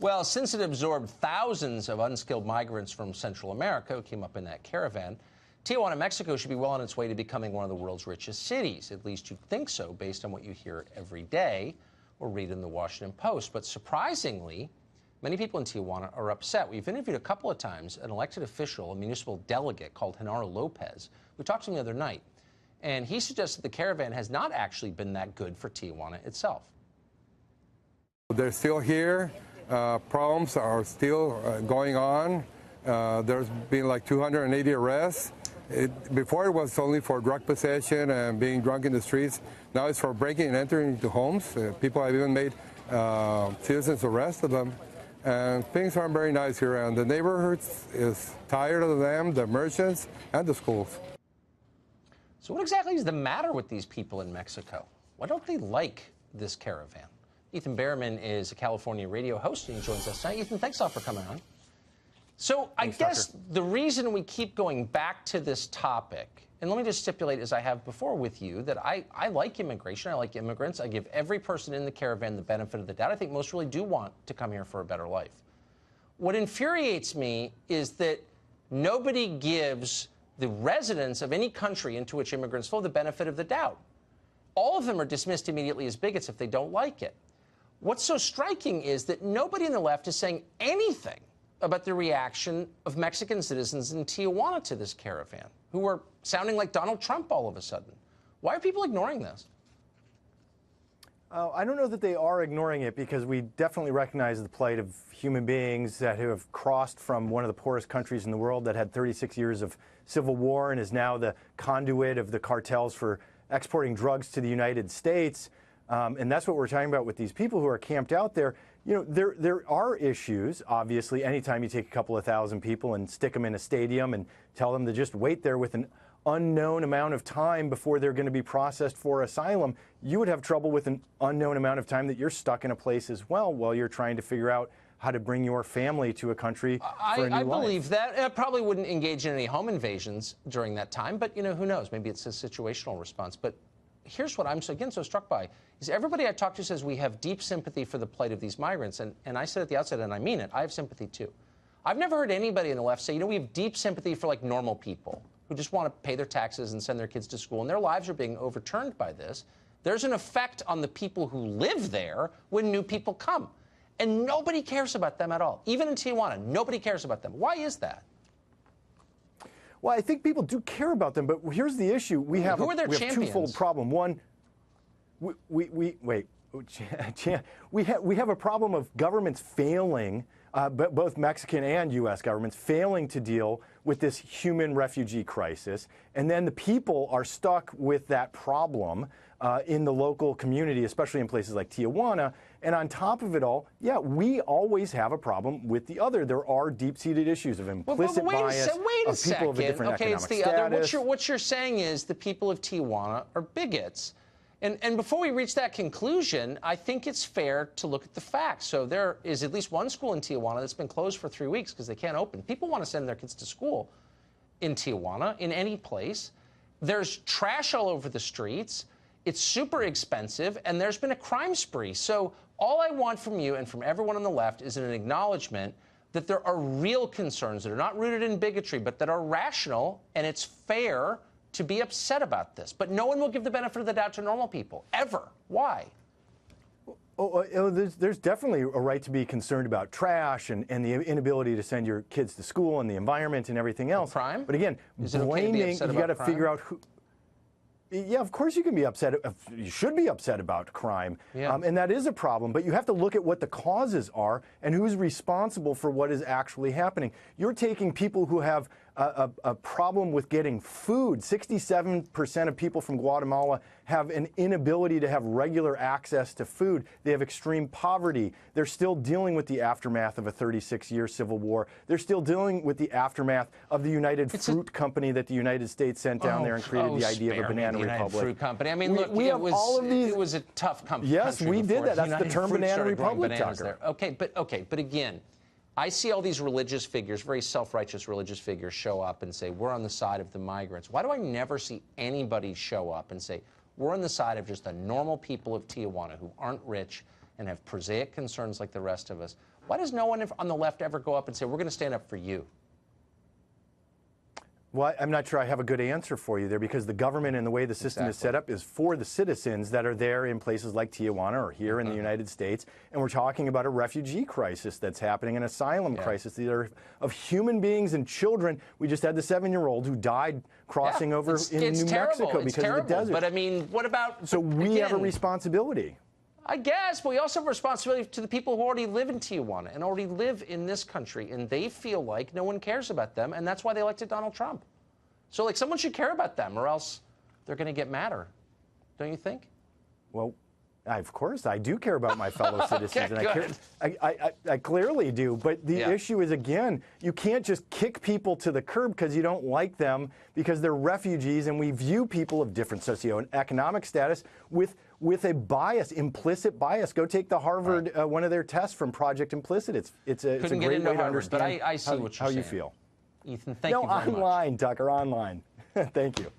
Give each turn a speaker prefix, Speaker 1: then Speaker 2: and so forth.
Speaker 1: Well, since it absorbed thousands of unskilled migrants from Central America who came up in that caravan, Tijuana, Mexico should be well on its way to becoming one of the world's richest cities. At least you'd think so, based on what you hear every day or read in the Washington Post. But surprisingly, many people in Tijuana are upset. We've interviewed a couple of times an elected official, a municipal delegate called Genaro Lopez. We talked to him the other night, and he suggested the caravan has not actually been that good for Tijuana itself.
Speaker 2: They're still here. Problems are still going on. There's been like 280 arrests. Before it was only for drug possession and being drunk in the streets. Now it's for breaking and entering into homes. People have even made citizens arrested them. And things aren't very nice here. And the neighborhood is tired of them, the merchants, and the schools.
Speaker 1: So what exactly is the matter with these people in Mexico? Why don't they like this caravan? Ethan Bearman is a California radio host, and he joins us tonight. Ethan, thanks a lot for coming on. So I guess the reason we keep going back to this topic, and let me just stipulate, as I have before with you, that I like immigration. I like immigrants. I give every person in the caravan the benefit of the doubt. I think most really do want to come here for a better life. What infuriates me is that nobody gives the residents of any country into which immigrants flow the benefit of the doubt. All of them are dismissed immediately as bigots if they don't like it. What's so striking is that nobody on the left is saying anything about the reaction of Mexican citizens in Tijuana to this caravan, who are sounding like Donald Trump all of a sudden. Why are people ignoring this?
Speaker 3: I don't know that they are ignoring it, because we definitely recognize the plight of human beings that have crossed from one of the poorest countries in the world that had 36 years of civil war and is now the conduit of the cartels for exporting drugs to the United States. And that's what we're talking about with these people who are camped out there. You know, there are issues, obviously. Anytime you take a couple of thousand people and stick them in a stadium and tell them to just wait there with an unknown amount of time before they're going to be processed for asylum, you would have trouble with an unknown amount of time that you're stuck in a place as well while you're trying to figure out how to bring your family to a country for a new life. I
Speaker 1: believe that. I probably wouldn't engage in any home invasions during that time, but, you know, who knows? Maybe it's a situational response. But here's what I'm, again, so struck by, is everybody I talk to says we have deep sympathy for the plight of these migrants. And I said at the outset, and I mean it, I have sympathy too. I've never heard anybody on the left say, you know, we have deep sympathy for, like, normal people who just want to pay their taxes and send their kids to school, and their lives are being overturned by this. There's an effect on the people who live there when new people come. And nobody cares about them at all. Even in Tijuana, nobody cares about them. Why is that?
Speaker 3: Well, I think people do care about them, but here's the issue. We have a twofold problem. One, we have a problem of governments failing, both Mexican and U.S. governments failing to deal with this human refugee crisis, and then the people are stuck with that problem in the local community, especially in places like Tijuana. And on top of it all, yeah, we always have a problem with the other. There are deep-seated issues of implicit bias of people of a different economic
Speaker 1: it's the
Speaker 3: status.
Speaker 1: Other. What you're saying is the people of Tijuana are bigots. And before we reach that conclusion, I think it's fair to look at the facts. So there is at least one school in Tijuana that's been closed for 3 weeks because they can't open. People want to send their kids to school in Tijuana, in any place. There's trash all over the streets. It's super expensive, and there's been a crime spree. So all I want from you and from everyone on the left is an acknowledgement that there are real concerns that are not rooted in bigotry, but that are rational, and it's fair to be upset about this. But no one will give the benefit of the doubt to normal people, ever. Why?
Speaker 3: There's definitely a right to be concerned about trash and the inability to send your kids to school and the environment and everything else.
Speaker 1: Crime?
Speaker 3: But again, blaming, you got to figure out who. Yeah, of course you can be upset. You should be upset about crime, and that is a problem. But you have to look at what the causes are and who's responsible for what is actually happening. You're taking people who have a problem with getting food. 67% of people from Guatemala have an inability to have regular access to food. They have extreme poverty. They're still dealing with the aftermath of a 36-year civil war. They're still dealing with the aftermath of the United Fruit Company that the United States sent down there and created the idea of a banana republic.
Speaker 1: Fruit Company. I mean, look, it was a tough company.
Speaker 3: Yes, we did that. That's the term banana republic, Tucker.
Speaker 1: Okay, but again, I see all these religious figures, very self-righteous religious figures, show up and say, we're on the side of the migrants. Why do I never see anybody show up and say, we're on the side of just the normal people of Tijuana who aren't rich and have prosaic concerns like the rest of us. Why does no one on the left ever go up and say, we're going to stand up for you?
Speaker 3: Well, I'm not sure I have a good answer for you there, because the government and the way the system is set up is for the citizens that are there in places like Tijuana or here in the United States. And we're talking about a refugee crisis that's happening, an asylum crisis. These are of human beings and children. We just had the 7-year-old who died crossing over in New Mexico because of the desert.
Speaker 1: But I mean, what about...
Speaker 3: So we have a responsibility.
Speaker 1: I guess, but we also have a responsibility to the people who already live in Tijuana and already live in this country, and they feel like no one cares about them, and that's why they elected Donald Trump. So, like, someone should care about them, or else they're going to get madder, don't you think?
Speaker 3: Well, of course, I do care about my fellow citizens,
Speaker 1: Okay,
Speaker 3: and I clearly do. But the issue is, again, you can't just kick people to the curb because you don't like them, because they're refugees, and we view people of different socioeconomic status with a bias, implicit bias. Go take the Harvard one of their tests from Project Implicit. It's a great way to understand
Speaker 1: but I see what you're
Speaker 3: how
Speaker 1: saying.
Speaker 3: you feel.
Speaker 1: Ethan, thank you very much.
Speaker 3: No, online, Tucker, online. Thank you.